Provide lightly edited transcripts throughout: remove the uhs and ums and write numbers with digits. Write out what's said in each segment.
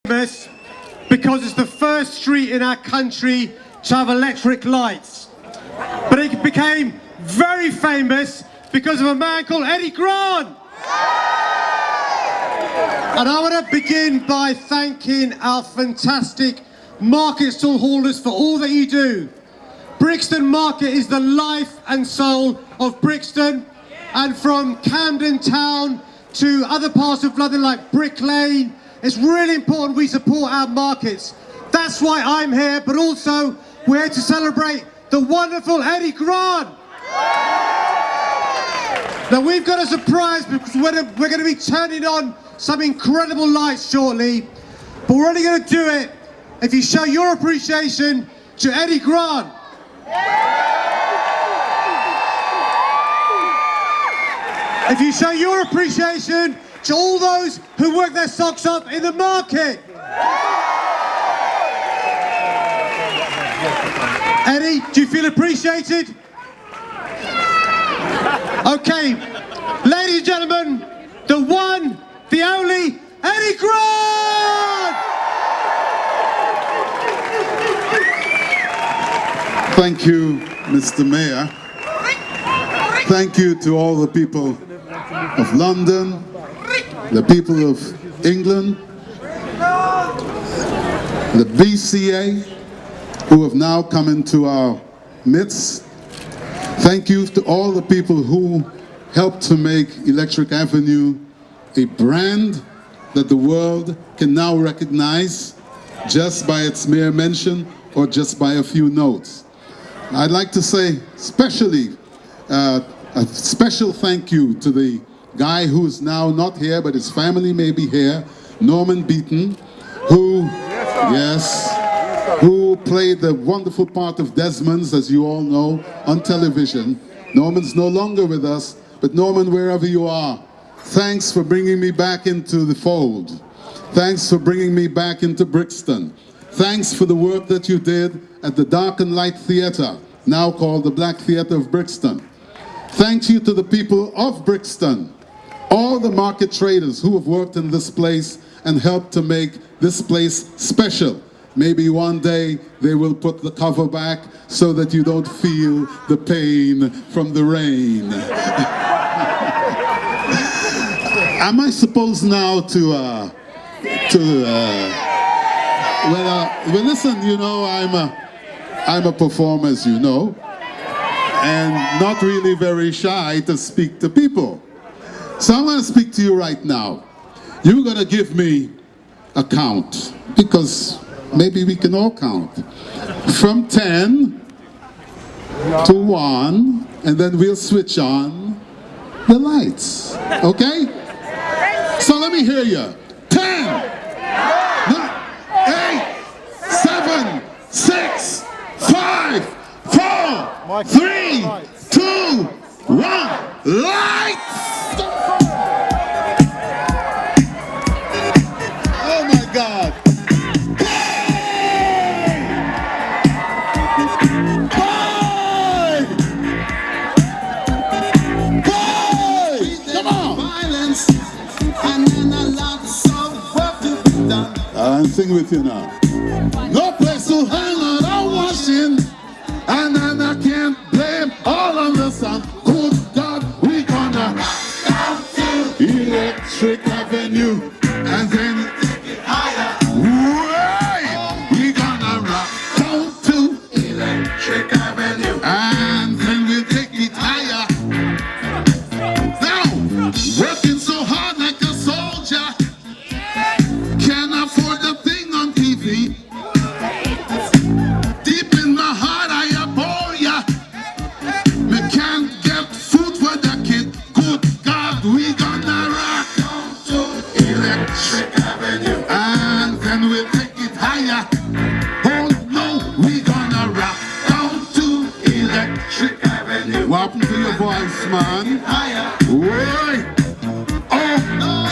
famous because it's the first street in our country to have electric lights. But it became very famous because of a man called Eddy Grant. And I want to begin by thanking our fantastic market stall holders for all that you do. Brixton Market is the life and soul of Brixton, and from Camden Town to other parts of London like Brick Lane, it's really important we support our markets. That's why I'm here, but also we're here to celebrate the wonderful Eddy Grant. Now we've got a surprise because we're going to be turning on some incredible lights shortly, but we're only going to do it if you show your appreciation to Eddy Grant. If you show your appreciation to all those who work their socks up in the market. Eddy, do you feel appreciated? Okay, ladies and gentlemen, the one, the only, Eddy Grant! Thank you, Mr. Mayor. Thank you to all the people of London, the people of England, the VCA, who have now come into our midst. Thank you to all the people who helped to make Electric Avenue a brand that the world can now recognize just by its mere mention or just by a few notes. I'd like to say especially a special thank you to the guy who's now not here, but his family may be here, Norman Beaton, who played the wonderful part of Desmond's, as you all know, on television. Norman's no longer with us, but Norman, wherever you are, thanks for bringing me back into the fold. Thanks for bringing me back into Brixton. Thanks for the work that you did at the Dark and Light Theatre, now called the Black Theatre of Brixton. Thank you to the people of Brixton, all the market traders who have worked in this place and helped to make this place special. Maybe one day they will put the cover back so that you don't feel the pain from the rain. Am I supposed now well, listen, you know, I'm a performer, as you know, and not really very shy to speak to people. So I'm going to speak to you right now. You're going to give me a count, because maybe we can all count. From 10 to 1, and then we'll switch on the lights. Okay? So let me hear you. 10, 9, 8, 7, 6, 5, 4, 3, 2, 1, lights! Oh my God. I'll sing with you now. No place to hang out, I'm washing, and then I can't blame all on the sun. Good God, we gonna rock down to Electric Avenue, and then take it higher. Right, we gonna rock down to Electric Avenue, and then we'll take it higher. Now, working so hard like a soldier. Can't afford the thing on TV. Deep in my heart I abhor ya. Me can't get food for the kid. Good God, we gonna rock on to Electric Avenue, and then we'll take it higher. Oh no, we gonna rock down to Electric Avenue. What happened to your voice, man? Higher. Wait. Oh no.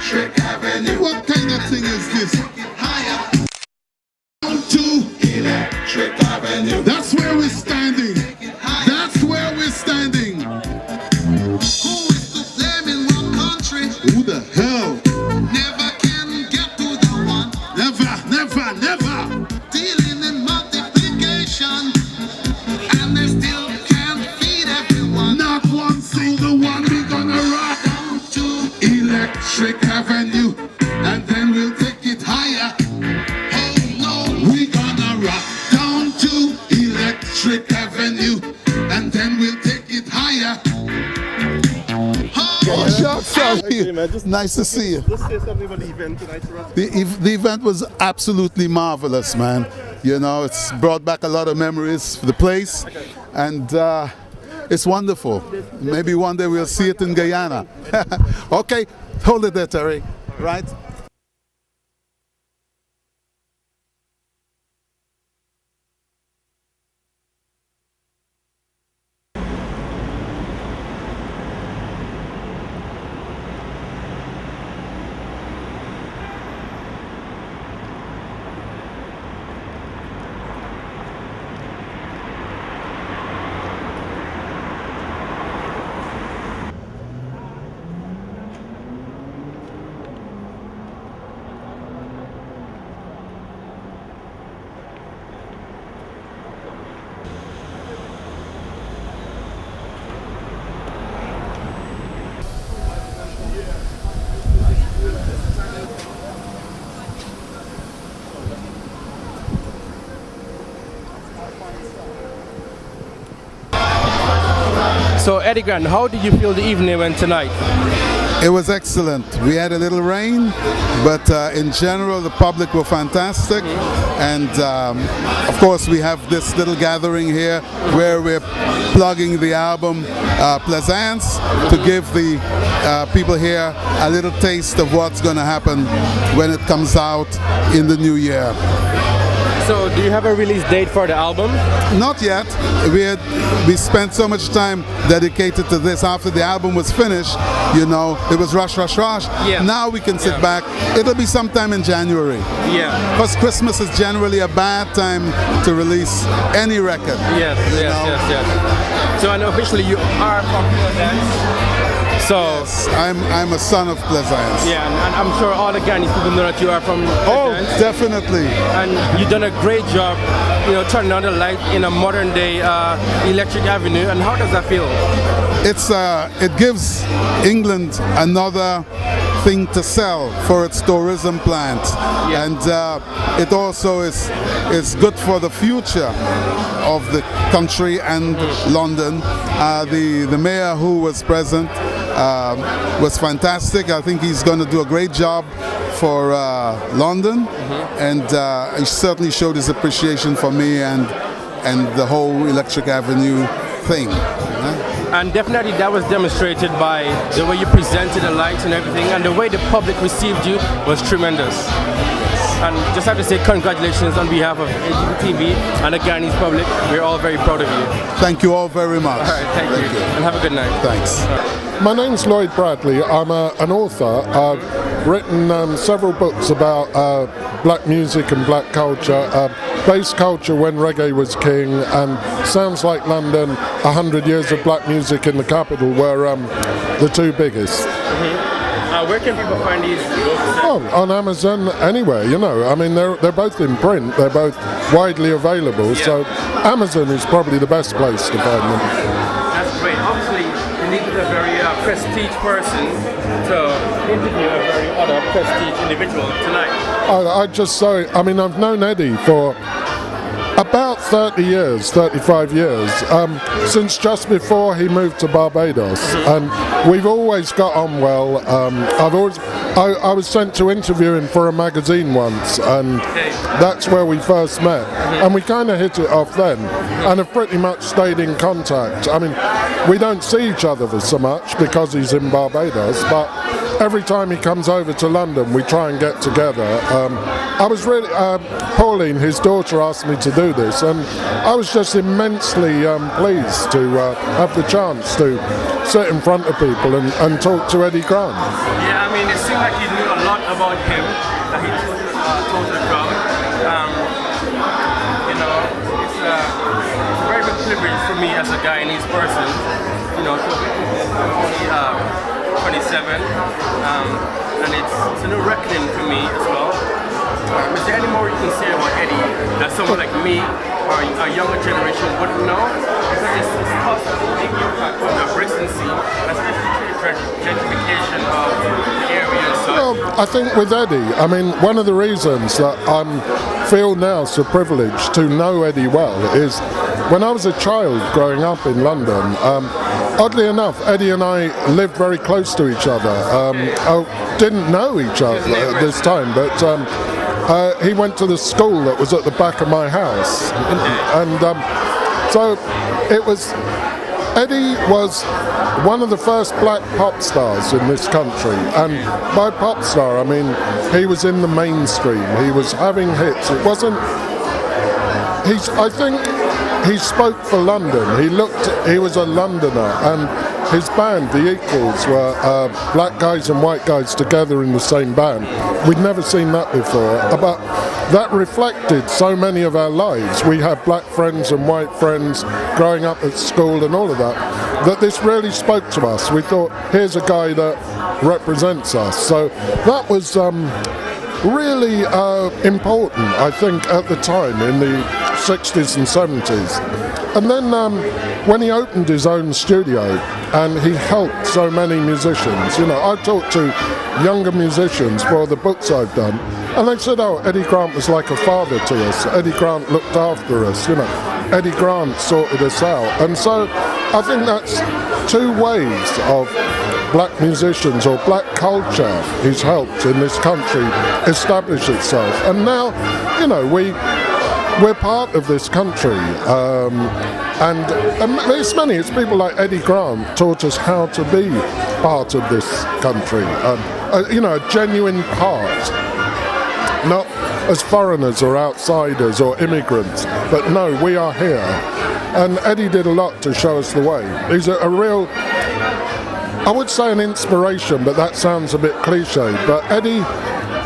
Trick What kind of thing is this? To Electric Avenue. That's where we're standing. That's where we're standing. Who is to blame in one country? Who the hell? Never can get to the one. Never, never, never. Dealing in multiplication, and they still can't feed everyone. Not one single one. We're gonna rock down to Electric Avenue, and then we'll take it higher. Electric Avenue, and then we'll take it higher. Oh, shucks, nice to see you. Let's say something about the event tonight for us. The event was absolutely marvelous, man. You know, it's brought back a lot of memories for the place, and it's wonderful. Maybe one day we'll see it in Guyana. Okay, hold it there, Terry. Right? So Eddie Grant, how did you feel the evening went tonight? It was excellent. We had a little rain, but in general the public were fantastic, and of course we have this little gathering here where we're plugging the album Plaisance to give the people here a little taste of what's going to happen when it comes out in the new year. So do you have a release date for the album? Not yet. We spent so much time dedicated to this. After the album was finished, you know, it was rush. Yeah. Now we can sit back. It'll be sometime in January. Yeah. Because Christmas is generally a bad time to release any record. Yes. So unofficially you are from Plaisance. So yes, I'm a son of Plaisance. Yeah, and I'm sure all the Ghanaian people know that you are from Plaisance. Oh, definitely. And you've done a great job, you know, turning on the light in a modern day Electric Avenue. And how does that feel? It gives England another thing to sell for its tourism plant, yeah. And it also is good for the future of the country and London. The mayor who was present was fantastic. I think he's going to do a great job for London, and he certainly showed his appreciation for me and the whole Electric Avenue thing. And definitely that was demonstrated by the way you presented the lights and everything, and the way the public received you was tremendous. And just have to say congratulations on behalf of TV and the Ghanaian public. We're all very proud of you. Thank you all very much. All right, thank you. And have a good night. Thanks. My name's Lloyd Bradley. I'm an author. I've written several books about black music and black culture. Bass culture when reggae was king, and Sounds Like London, 100 Years of Black Music in the Capital were the two biggest. Where can people find these books? Oh, on Amazon, anywhere, you know. I mean, they're both in print. They're both widely available. Yeah. So Amazon is probably the best place to find them. That's great. Obviously, you needed a very prestige person to interview a very other prestige individual tonight. I mean, I've known Eddy for about 30 years, 35 years, since just before he moved to Barbados, and we've always got on well. I was sent to interview him for a magazine once, and that's where we first met, and we kind of hit it off then, and have pretty much stayed in contact. I mean, we don't see each other so much because he's in Barbados, but every time he comes over to London, we try and get together. I was really, Pauline, his daughter, asked me to do this, and I was just immensely pleased to have the chance to sit in front of people and talk to Eddy Grant. Yeah, I mean, it seemed like you knew a lot about him that he told to the crowd. You know, it's a very big privilege for me as a Guyanese person, you know, to witness. I'm only 27, and it's a new reckoning for me as well. Is there any more you can say about Eddy that someone like me or a younger generation wouldn't know? Because it's possible to make impact on the Brixton scene, especially for gentrification of the area and such. Well, I think with Eddy, I mean, one of the reasons that I feel now so privileged to know Eddy well is when I was a child growing up in London, oddly enough, Eddy and I lived very close to each other. I didn't know each other at this time, but he went to the school that was at the back of my house. And so it was, Eddy was one of the first black pop stars in this country. And by pop star, I mean, he was in the mainstream. He was having hits. It wasn't, I think he spoke for London. He was a Londoner, and his band, the Equals, were black guys and white guys together in the same band. We'd never seen that before, but that reflected so many of our lives. We had black friends and white friends growing up at school and all of that, that this really spoke to us. We thought, here's a guy that represents us. So that was really important, I think, at the time in the 60s and 70s. And then when he opened his own studio and he helped so many musicians, you know, I talked to younger musicians for the books I've done, and they said, oh, Eddy Grant was like a father to us. Eddy Grant looked after us, you know. Eddy Grant sorted us out. And so I think that's two ways of black musicians or black culture he's helped in this country establish itself. And now, you know, we're part of this country, and it's many. It's people like Eddy Grant taught us how to be part of this country. You know, a genuine part, not as foreigners or outsiders or immigrants, but no, we are here. And Eddy did a lot to show us the way. He's a real, I would say an inspiration, but that sounds a bit cliche. But Eddy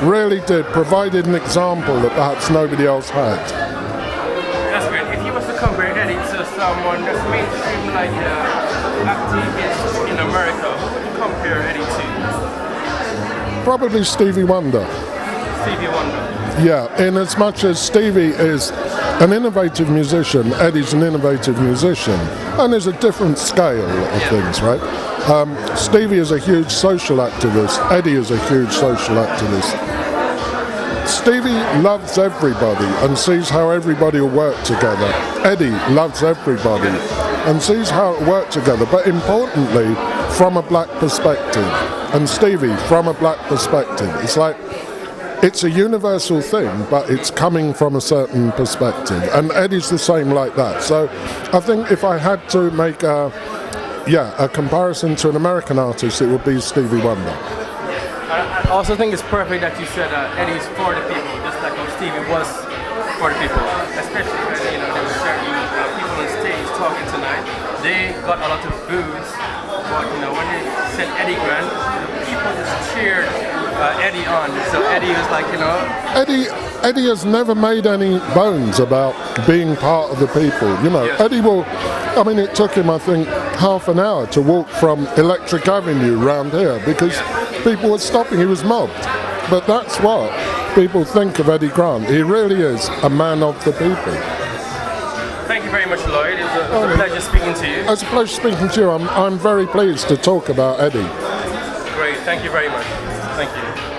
really provided an example that perhaps nobody else had. That's great. If you was to compare Eddy to someone that's mainstream like activists in America, who would you compare Eddy to? Probably Stevie Wonder. Stevie Wonder. Yeah, in as much as Stevie is an innovative musician, Eddy's an innovative musician, and there's a different scale of things, right? Stevie is a huge social activist. Eddy is a huge social activist. Stevie loves everybody and sees how everybody will work together. Eddy loves everybody and sees how it will work together, but importantly, from a black perspective. And Stevie, from a black perspective. It's like, it's a universal thing, but it's coming from a certain perspective. And Eddy's the same like that. So I think if I had to make a comparison to an American artist, it would be Stevie Wonder. I also think it's perfect that you said Eddy's for the people, just like how Stevie was for the people. Especially when, you know, there were certain people on stage talking tonight. They got a lot of boos, but you know, when they said Eddy Grant, the people just cheered Eddy on. So Eddy was like, you know, Eddy has never made any bones about being part of the people. You know, yes. Eddy will. I mean, it took him, I think, half an hour to walk from Electric Avenue round here because people were stopping. He was mobbed. But that's what people think of Eddy Grant. He really is a man of the people. Thank you very much, Lloyd. It was a pleasure speaking to you. It's a pleasure speaking to you. I'm very pleased to talk about Eddy. Great. Thank you very much. Thank you.